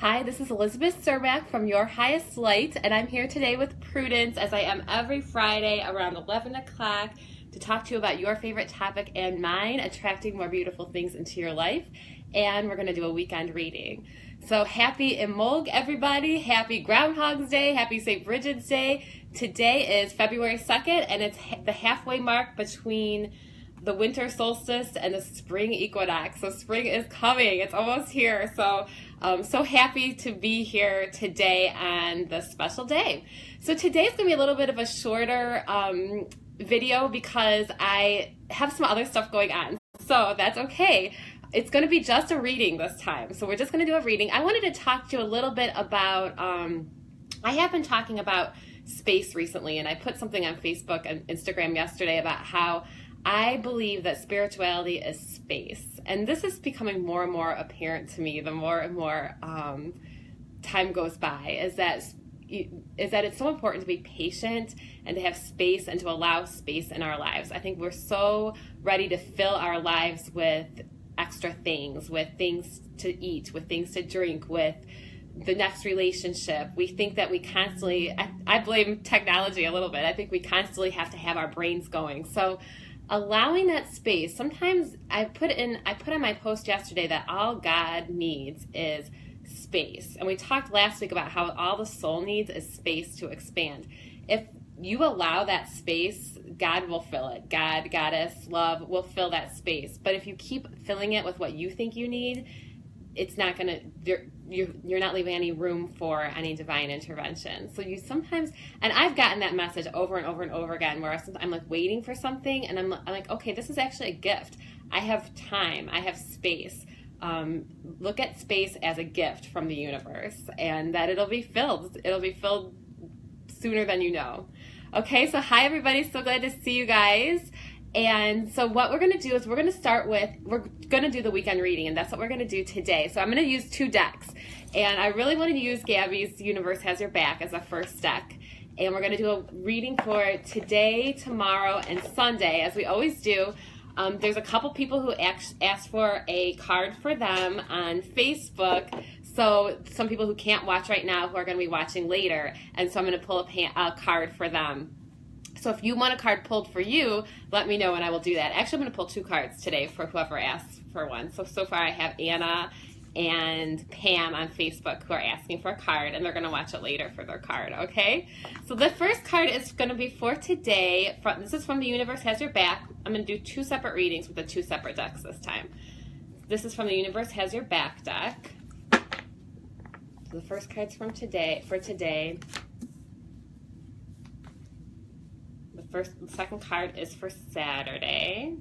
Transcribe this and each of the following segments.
Hi, this is Elizabeth Cermak from Your Highest Light, and I'm here today with Prudence, as I am every Friday around 11 o'clock, to talk to you about your favorite topic and mine, attracting more beautiful things into your life. And we're going to do a weekend reading. So happy Imbolc, everybody. Happy Groundhog's Day. Happy St. Bridget's Day. Today is February 2nd, and it's the halfway mark between the winter solstice and the spring equinox. So spring is coming. It's almost here. So I'm so happy to be here today on this special day. So today's going to be a little bit of a shorter video because I have some other stuff going on. So that's okay. It's going to be just a reading this time. So we're just going to do a reading. I wanted to talk to you a little bit about, I have been talking about space recently, and I put something on Facebook and Instagram yesterday about how I believe that spirituality is space. And this is becoming more and more apparent to me the more and more time goes by, is that it's so important to be patient and to have space and to allow space in our lives. I think we're so ready to fill our lives with extra things, with things to eat, with things to drink, with the next relationship. We think that we constantly, I blame technology a little bit. I think we constantly have to have our brains going. So allowing that space, sometimes I put on my post yesterday that all God needs is space. And we talked last week about how all the soul needs is space to expand. If you allow that space, God will fill it. God, Goddess, love will fill that space. But if you keep filling it with what you think you need, it's not going to, you're not leaving any room for any divine intervention. So you sometimes, and I've gotten that message over and over and over again, where I'm like waiting for something, and I'm like, okay, this is actually a gift. I have time, I have space. Look at space as a gift from the universe, and that it'll be filled. It'll be filled sooner than you know. Okay, so hi everybody, so glad to see you guys. And so what we're going to do is we're going to do the weekend reading, and that's what we're going to do today. So I'm going to use two decks, and I really want to use Gabby's Universe Has Your Back as a first deck. And we're going to do a reading for today, tomorrow, and Sunday, as we always do. There's a couple people who asked for a card for them on Facebook. So some people who can't watch right now who are going to be watching later. And so I'm going to pull a card for them. So if you want a card pulled for you, let me know and I will do that. Actually, I'm going to pull two cards today for whoever asks for one. So far I have Anna and Pam on Facebook who are asking for a card, and they're going to watch it later for their card, okay? So the first card is going to be for today. This is from The Universe Has Your Back. I'm going to do two separate readings with the two separate decks this time. This is from The Universe Has Your Back deck. So the first card's for today. The second card is for Saturday.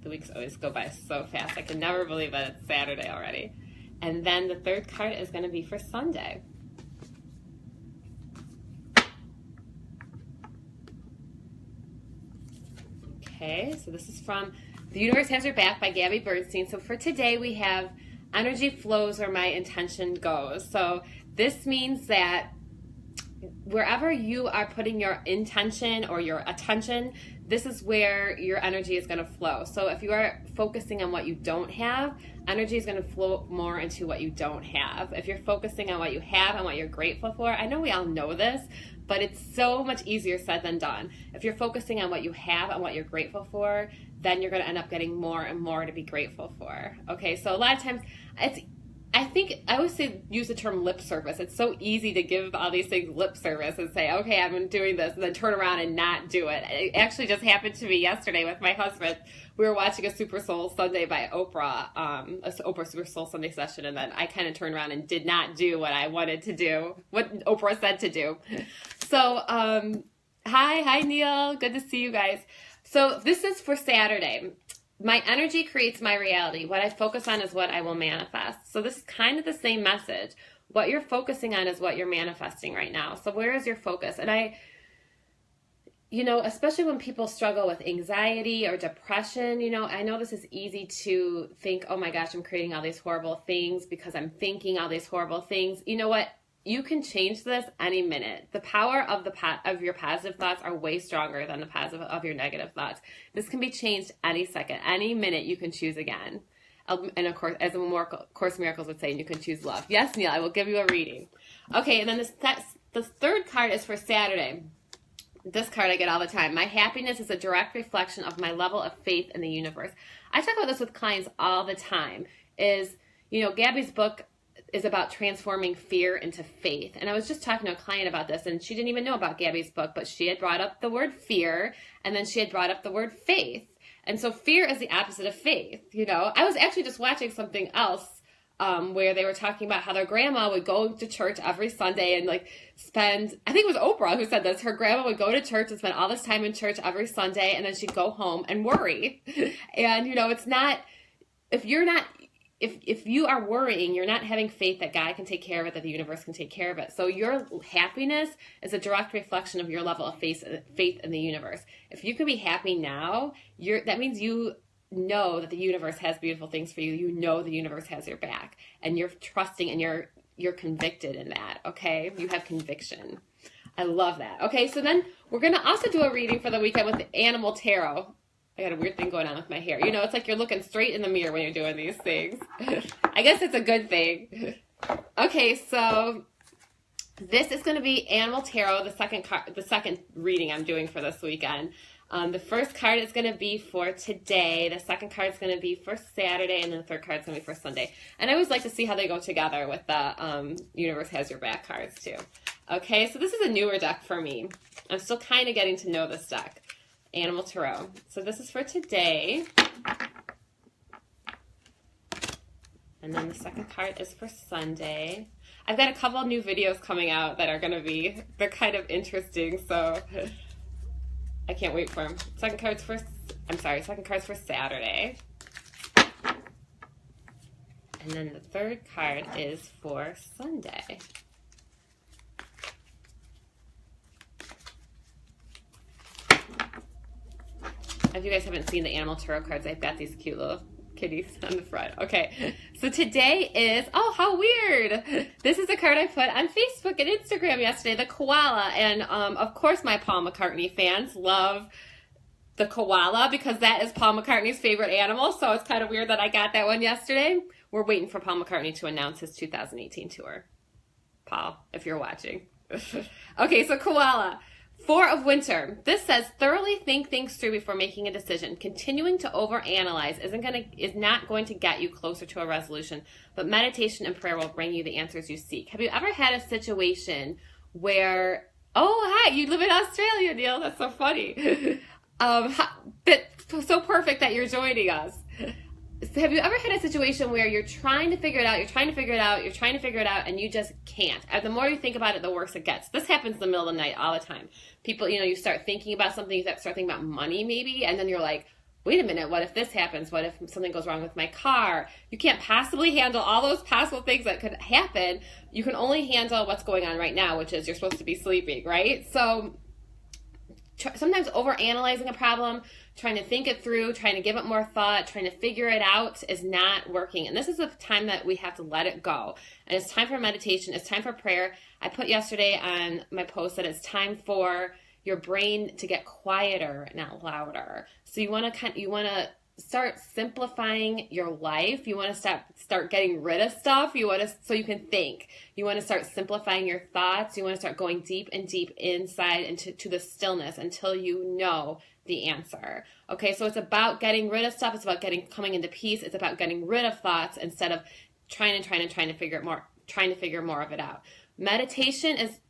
The weeks always go by so fast. I can never believe that it's Saturday already. And then the third card is going to be for Sunday. Okay, so this is from The Universe Has Your Back by Gabby Bernstein. So for today we have energy flows where my intention goes. So this means that wherever you are putting your intention or your attention, this is where your energy is going to flow. So if you are focusing on what you don't have, energy is going to flow more into what you don't have. If you're focusing on what you have and what you're grateful for, I know we all know this, but it's so much easier said than done. If you're focusing on what you have and what you're grateful for, then you're going to end up getting more and more to be grateful for. Okay, so a lot of times I think I always use the term lip service. It's so easy to give all these things lip service and say, okay, I'm doing this, and then turn around and not do it. It actually just happened to me yesterday with my husband. We were watching a Super Soul Sunday by Oprah, a Oprah Super Soul Sunday session, and then I kind of turned around and did not do what I wanted to do, what Oprah said to do. So, hi Neil, good to see you guys. So this is for Saturday. My energy creates my reality. What I focus on is what I will manifest. So this is kind of the same message. What you're focusing on is what you're manifesting right now. So where is your focus? And especially when people struggle with anxiety or depression, I know this is easy to think, oh my gosh, I'm creating all these horrible things because I'm thinking all these horrible things. You know what? You can change this any minute. The power of your positive thoughts are way stronger than the positive of your negative thoughts. This can be changed any second, any minute. You can choose again. And of course, as a Course in Miracles would say, you can choose love. Yes, Neil, I will give you a reading. Okay, and then the third card is for Saturday. This card I get all the time. My happiness is a direct reflection of my level of faith in the universe. I talk about this with clients all the time. Gabby's book is about transforming fear into faith. And I was just talking to a client about this, and she didn't even know about Gabby's book, but she had brought up the word fear, and then she had brought up the word faith. And so fear is the opposite of faith. I was actually just watching something else where they were talking about how their grandma would go to church every Sunday and spend, I think it was Oprah who said this, her grandma would go to church and spend all this time in church every Sunday, and then she'd go home and worry. And, it's not, if you are worrying, you're not having faith that God can take care of it, that the universe can take care of it. So your happiness is a direct reflection of your level of faith in the universe. If you can be happy now, that means you know that the universe has beautiful things for you. You know the universe has your back, and you're trusting, and you're convicted in that, okay? You have conviction. I love that. Okay, so then we're going to also do a reading for the weekend with the Animal Tarot. I got a weird thing going on with my hair. It's like you're looking straight in the mirror when you're doing these things. I guess it's a good thing. Okay, so this is going to be Animal Tarot, the second reading I'm doing for this weekend. The first card is going to be for today. The second card is going to be for Saturday, and then the third card is going to be for Sunday. And I always like to see how they go together with the Universe Has Your Back cards too. Okay, so this is a newer deck for me. I'm still kind of getting to know this deck. Animal Tarot. So this is for today. And then the second card is for Sunday. I've got a couple of new videos coming out that are going to be, they're kind of interesting, so I can't wait for them. Second card's for Saturday. And then the third card is for Sunday. If you guys haven't seen the Animal Tarot cards, I've got these cute little kitties on the front. Okay, so today is, oh, how weird. This is a card I put on Facebook and Instagram yesterday, the koala. And of course my Paul McCartney fans love the koala because that is Paul McCartney's favorite animal. So it's kind of weird that I got that one yesterday. We're waiting for Paul McCartney to announce his 2018 tour. Paul, if you're watching. Okay, so koala. Four of Winter. This says, thoroughly think things through before making a decision. Continuing to overanalyze is not going to get you closer to a resolution, but meditation and prayer will bring you the answers you seek. Have you ever had a situation where, oh, hi, you live in Australia, Neil. That's so funny. That's so perfect that you're joining us. Have you ever had a situation where you're trying to figure it out, and you just can't? And the more you think about it, the worse it gets. This happens in the middle of the night all the time. People, you start thinking about something, you start thinking about money maybe, and then you're like, wait a minute, what if this happens? What if something goes wrong with my car? You can't possibly handle all those possible things that could happen. You can only handle what's going on right now, which is you're supposed to be sleeping, right? So sometimes overanalyzing a problem, trying to think it through, trying to give it more thought, trying to figure it out is not working. And this is the time that we have to let it go. And it's time for meditation. It's time for prayer. I put yesterday on my post that it's time for your brain to get quieter, not louder. So you want to start simplifying your life. You want to start getting rid of stuff. So you can think. You want to start simplifying your thoughts. You want to start going deep and deep inside into the stillness until you know the answer. Okay, so it's about getting rid of stuff. It's about coming into peace. It's about getting rid of thoughts instead of trying to figure more of it out.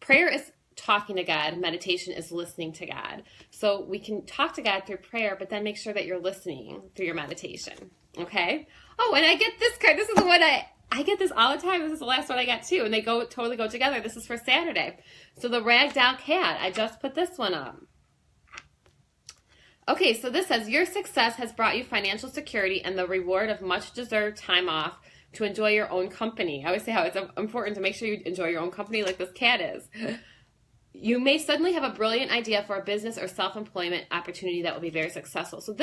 Prayer is talking to God. Meditation is listening to God. So we can talk to God through prayer, but then make sure that you're listening through your meditation. Okay? Oh, and I get this card. This is the one I get this all the time. This is the last one I got too, and they totally go together. This is for Saturday. So the Ragdoll Cat. I just put this one up. Okay, so this says, your success has brought you financial security and the reward of much deserved time off to enjoy your own company. I always say how it's important to make sure you enjoy your own company like this cat is. You may suddenly have a brilliant idea for a business or self-employment opportunity that will be very successful. So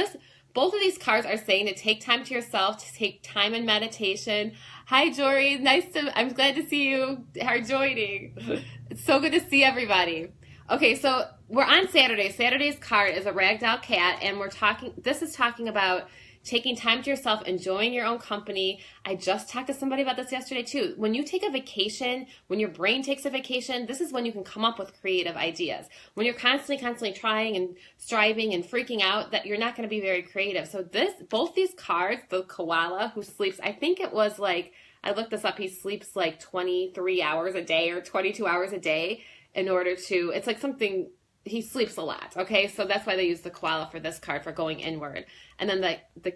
both of these cards are saying to take time to yourself, to take time in meditation. Hi, Jory. I'm glad to see you are joining. It's so good to see everybody. Okay, so we're on Saturday. Saturday's card is a ragdoll cat, and this is talking about taking time to yourself, enjoying your own company. I just talked to somebody about this yesterday too. When you take a vacation, when your brain takes a vacation, this is when you can come up with creative ideas. When you're constantly trying and striving and freaking out, that you're not going to be very creative. So both these cards, the koala who sleeps, I think it was like, I looked this up, he sleeps like 23 hours a day or 22 hours a day in order to, it's like something, he sleeps a lot, okay? So that's why they use the koala for this card, for going inward. And then the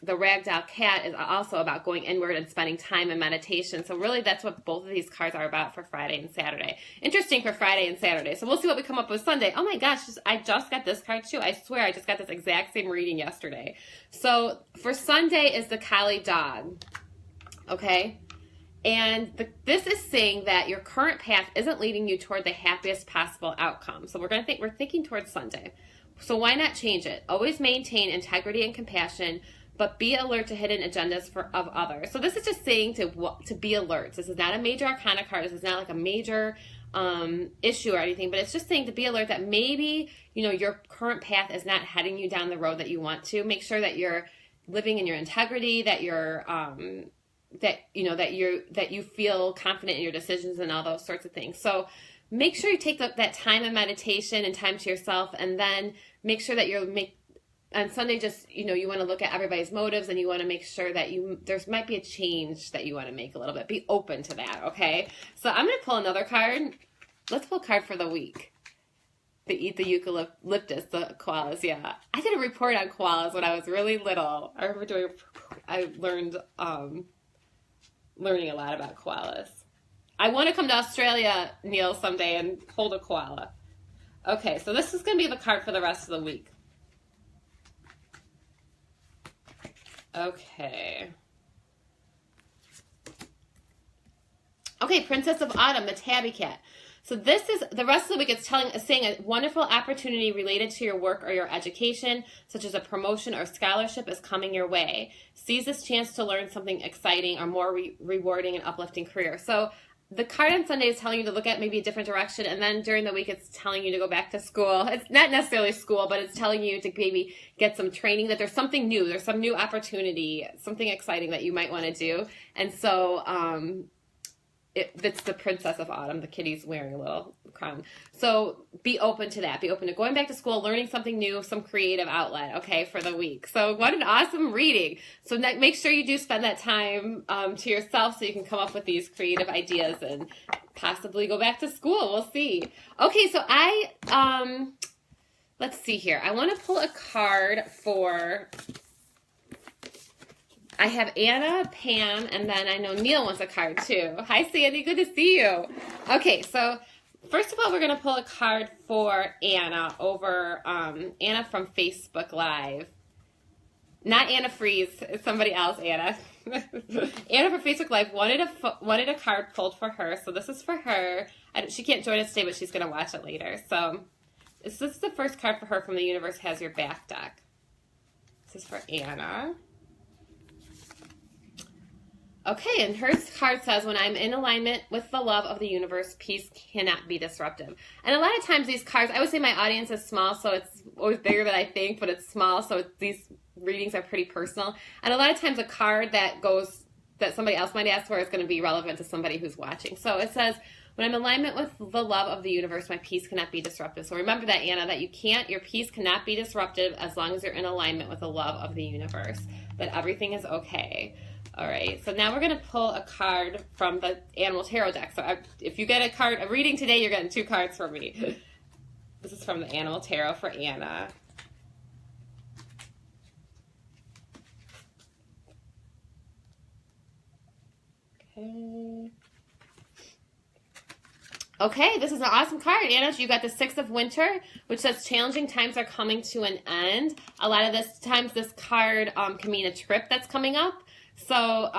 ragdoll cat is also about going inward and spending time in meditation. So really that's what both of these cards are about for Friday and Saturday. Interesting for Friday and Saturday. So we'll see what we come up with Sunday. Oh my gosh, I just got this card too. I swear I just got this exact same reading yesterday. So for Sunday is the Collie dog, okay? And this is saying that your current path isn't leading you toward the happiest possible outcome. So we're thinking towards Sunday. So why not change it? Always maintain integrity and compassion, but be alert to hidden agendas of others. So this is just saying to be alert. This is not a major arcana card. This is not like a major issue or anything, but it's just saying to be alert that maybe, your current path is not heading you down the road that you want to. Make sure that you're living in your integrity, that you're that you feel confident in your decisions and all those sorts of things. So make sure you take that time of meditation and time to yourself, and then make sure that on Sunday, just, you want to look at everybody's motives, and you want to make sure that there might be a change that you want to make a little bit. Be open to that, okay? So I'm going to pull another card. Let's pull a card for the week. They eat the eucalyptus, the koalas, yeah. I did a report on koalas when I was really little. I learned learning a lot about koalas. I want to come to Australia, Neil, someday and hold a koala. Okay, so this is going to be the card for the rest of the week. Okay. Okay, Princess of Autumn, the tabby cat. So this is, the rest of the week it's saying a wonderful opportunity related to your work or your education, such as a promotion or scholarship, is coming your way. Seize this chance to learn something exciting or more rewarding and uplifting career. So the card on Sunday is telling you to look at maybe a different direction, and then during the week it's telling you to go back to school. It's not necessarily school, but it's telling you to maybe get some training, that there's something new, there's some new opportunity, something exciting that you might want to do. And so it's the Princess of Autumn. The kitty's wearing a little crown. So be open to that. Be open to going back to school, learning something new, some creative outlet, okay, for the week. So what an awesome reading. So make sure you do spend that time to yourself so you can come up with these creative ideas and possibly go back to school. We'll see. Okay, so let's see here. I want to pull a card for... I have Anna, Pam, and then I know Neil wants a card too. Hi, Sandy. Good to see you. Okay, so first of all, we're going to pull a card for Anna over Anna from Facebook Live. Not Anna Freeze. It's somebody else, Anna. Anna from Facebook Live wanted a card pulled for her, so this is for her. She can't join us today, but she's going to watch it later. So this is the first card for her from the Universe Has Your Back deck. This is for Anna. Okay, and her card says, when I'm in alignment with the love of the universe, peace cannot be disruptive. And a lot of times these cards, I would say my audience is small, so it's always bigger than I think, but it's small, so these readings are pretty personal. And a lot of times a card that somebody else might ask for is going to be relevant to somebody who's watching. So it says, when I'm in alignment with the love of the universe, my peace cannot be disruptive. So remember that, Anna, that your peace cannot be disruptive as long as you're in alignment with the love of the universe, that everything is okay. All right, so now we're going to pull a card from the Animal Tarot deck. So if you get a reading today, you're getting 2 cards from me. This is from the Animal Tarot for Anna. Okay, this is an awesome card, Anna. You got the 6 of Winter, which says challenging times are coming to an end. A lot of times this card can mean a trip that's coming up. So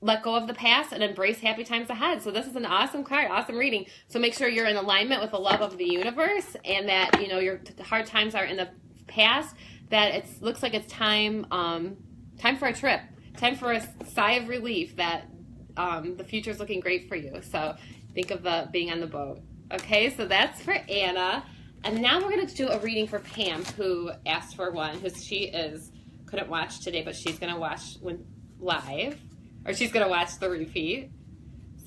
let go of the past and embrace happy times ahead. So this is an awesome card, awesome reading. So make sure you're in alignment with the love of the universe, and that your hard times are in the past, that it looks like it's time for a trip, time for a sigh of relief, that the future's looking great for you. So think of being on the boat. Okay, so that's for Anna. And now we're going to do a reading for Pam, who asked for one, she is couldn't watch today, but she's going to watch live, or she's going to watch the repeat.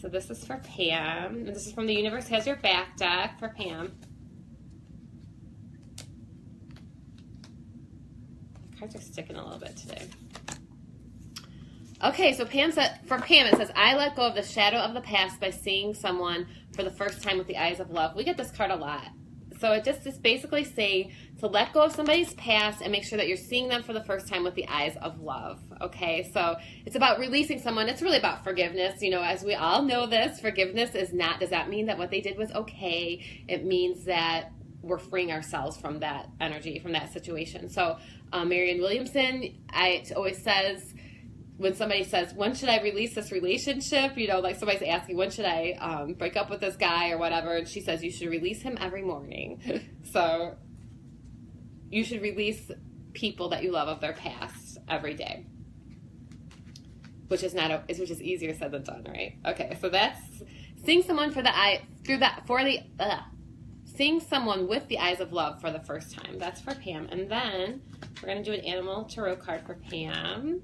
So this is for Pam, and this is from the Universe Has Your Back deck for Pam. The cards are sticking a little bit today. Okay, so for Pam, it says, I let go of the shadow of the past by seeing someone for the first time with the eyes of love. We get this card a lot. So it just is basically saying to let go of somebody's past and make sure that you're seeing them for the first time with the eyes of love. Okay, so it's about releasing someone. It's really about forgiveness. You know, as we all know this, forgiveness does not mean that what they did was okay. It means that we're freeing ourselves from that energy, from that situation. So Marianne Williamson, always says, when somebody says, when should I release this relationship? You know, like somebody's asking, when should I break up with this guy or whatever? And she says, you should release him every morning. So you should release people that you love of their past every day. Which is easier said than done, right? Okay, so that's seeing someone seeing someone with the eyes of love for the first time. That's for Pam. And then we're going to do an animal tarot card for Pam.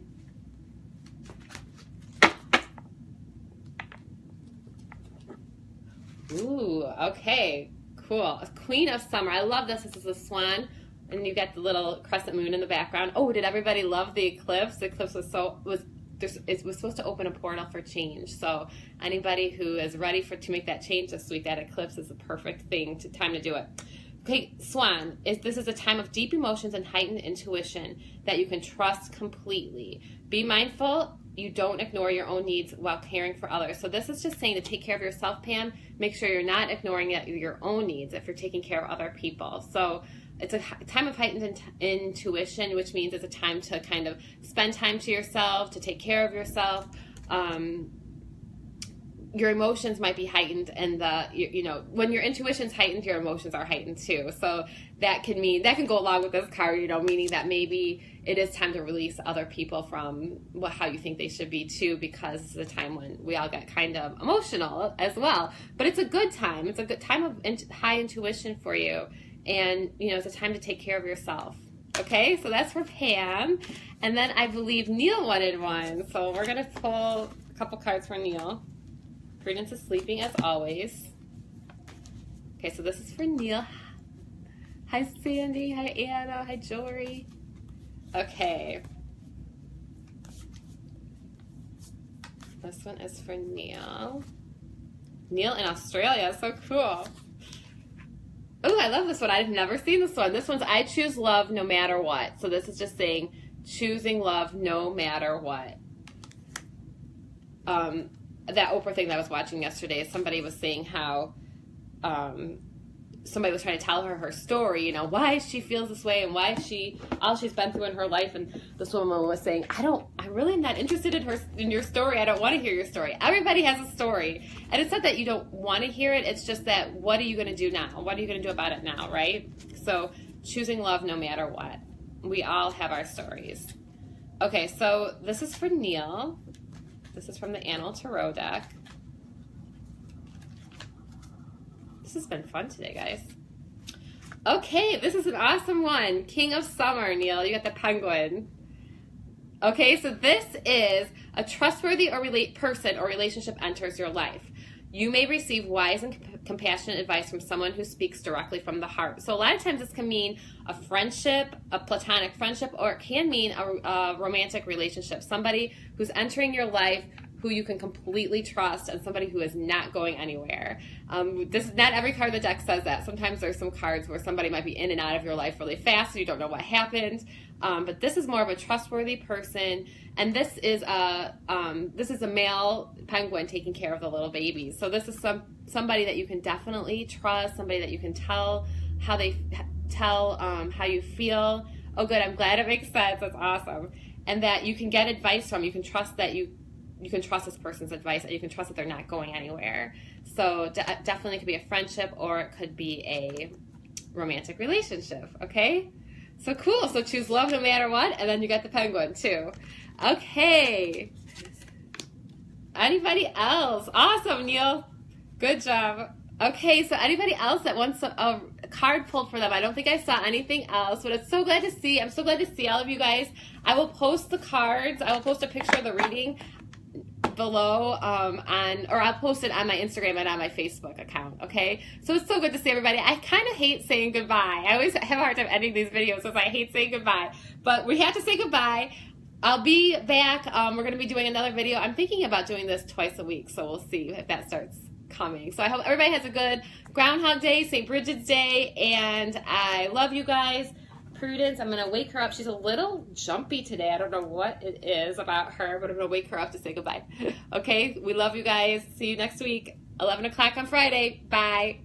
Ooh, okay, cool. Queen of Summer. I love this. This is a swan, and you got the little crescent moon in the background. Oh, did everybody love the eclipse? The eclipse it was supposed to open a portal for change. So anybody who is ready to make that change this week, that eclipse is the perfect time to do it. Okay, Swan, this is a time of deep emotions and heightened intuition that you can trust completely. Be mindful you don't ignore your own needs while caring for others. So this is just saying to take care of yourself, Pam. Make sure you're not ignoring your own needs if you're taking care of other people. So it's a time of heightened intuition, which means it's a time to kind of spend time to yourself, to take care of yourself. Your emotions might be heightened, and when your intuition's heightened, your emotions are heightened too. So that can go along with this card, meaning that maybe it is time to release other people from how you think they should be too, because it's a time when we all get kind of emotional as well. But it's a good time. It's a good time of high intuition for you, and it's a time to take care of yourself. Okay, so that's for Pam, and then I believe Neil wanted one, so we're gonna pull a couple cards for Neil. Prudence is sleeping as always. Okay, so this is for Neil. Hi, Sandy. Hi, Anna. Hi, Jory. Okay. This one is for Neil. Neil in Australia. So cool. Oh, I love this one. I've never seen this one. This one's I choose love no matter what. So this is just saying choosing love no matter what. That Oprah thing that I was watching yesterday, somebody was saying how somebody was trying to tell her story, why she feels this way and all she's been through in her life, and this woman was saying, I really am not interested in your story. I don't want to hear your story. Everybody has a story, and it's not that you don't want to hear it. It's just that what are you going to do now? What are you going to do about it now, right? So choosing love no matter what. We all have our stories. Okay, so this is for Neil. This is from the Animal Tarot deck. This has been fun today, guys. Okay, this is an awesome one. King of Summer, Neil. You got the penguin. Okay, so this is a trustworthy person or relationship enters your life. You may receive wise and compassionate advice from someone who speaks directly from the heart. So a lot of times this can mean a friendship, a platonic friendship, or it can mean a romantic relationship. Somebody who's entering your life who you can completely trust, and somebody who is not going anywhere. This is not every card in the deck says that. Sometimes there's some cards where somebody might be in and out of your life really fast, and you don't know what happened. But this is more of a trustworthy person, and this is a male penguin taking care of the little babies. So this is somebody that you can definitely trust, somebody that you can tell how you feel. Oh, good. I'm glad it makes sense. That's awesome. And that you can get advice from. You can trust that you can trust this person's advice, and you can trust that they're not going anywhere. So definitely could be a friendship, or it could be a romantic relationship. Okay. So cool. So choose love no matter what, and then you got the penguin too. Okay. Anybody else? Awesome, Neil. Good job. Okay, so anybody else that wants card pulled for them. I don't think I saw anything else, but it's so glad to see. I'm so glad to see all of you guys. I will post the cards. I will post a picture of the reading below or I'll post it on my Instagram and on my Facebook account, okay? So it's so good to see everybody. I kind of hate saying goodbye. I always have a hard time ending these videos because I hate saying goodbye, but we have to say goodbye. I'll be back. We're going to be doing another video. I'm thinking about doing this twice a week, so we'll see if that starts coming. So I hope everybody has a good Groundhog Day, St. Bridget's Day, and I love you guys. Prudence, I'm going to wake her up. She's a little jumpy today. I don't know what it is about her, but I'm going to wake her up to say goodbye. Okay, we love you guys. See you next week, 11 o'clock on Friday. Bye.